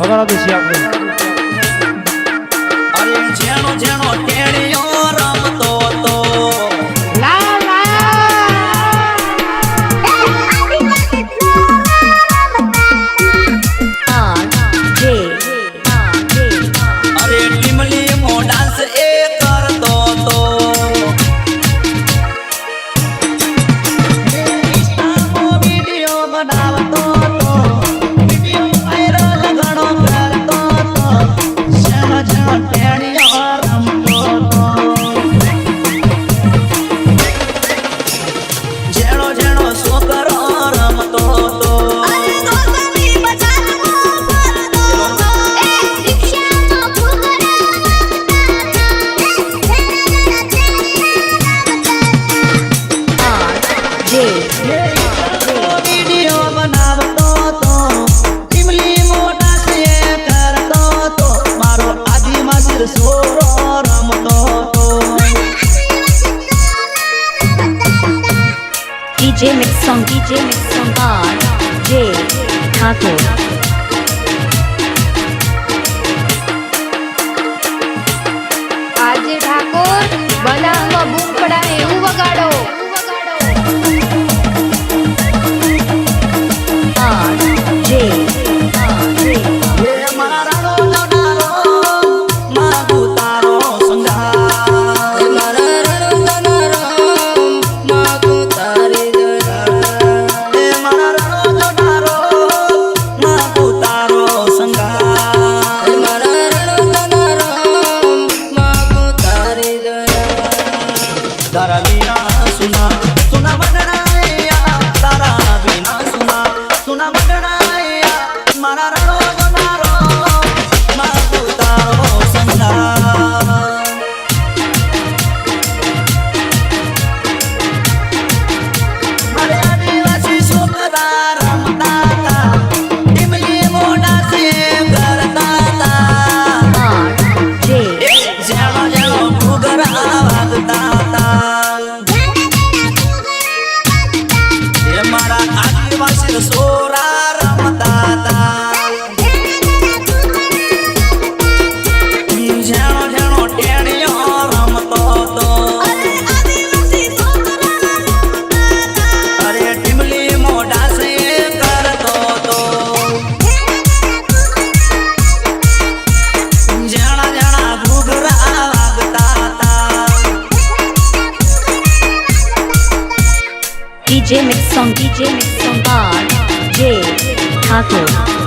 વગાડો દેશી આપણે અરે જેનો જેનો ટેણીયો રમતો તો અરે ટીમલી મો ડાન્સ એ કરતો તો વિડીયો બનાવતો તો વિડીયો વાયરલ ઘણો કરતો તો જેનો જેનો ટેણીયો રમતો તો જેનો જેનો છોકરો રમતો તો વિડીયો બનાવતો તો ટીમલી મોટા સે કરતો તો મારો આદિવાસી છોરો રમતો તો DJ Mix Song R.J. Thakur. આજે ઠાકોર બનાવમાં બૂમ પડાય એવું વગાડો. R.J. એ મારાનો લડારો માગુ તારો સંગાર એ મારાનો લડારો માગુ તારી દયા એ મારાનો લડારો માગુ તારો સંગાર એ મારાનો લડારો માગુ તારી દયા તારા વિના સુના સુના વડણાયા તારા વિના સુના વડણાયા મારા રણો જનારો માગુ તારો સંગાર મારે આદિવાસી છોકરા રમતા તા ટીમલી મોડા સે કરતા તા R.J. જેનો જેનો ઘૂઘરા વાગતા તા એ મારા આદિવાસી છોરા રમતા તા જેનો જેનો ટેણીયો રમતો તો અરે ટીમલી મોઢા સે કરતો તો જણા જણા ઘૂઘરા વાગતા તા DJ Mix Song R.J. Thakur.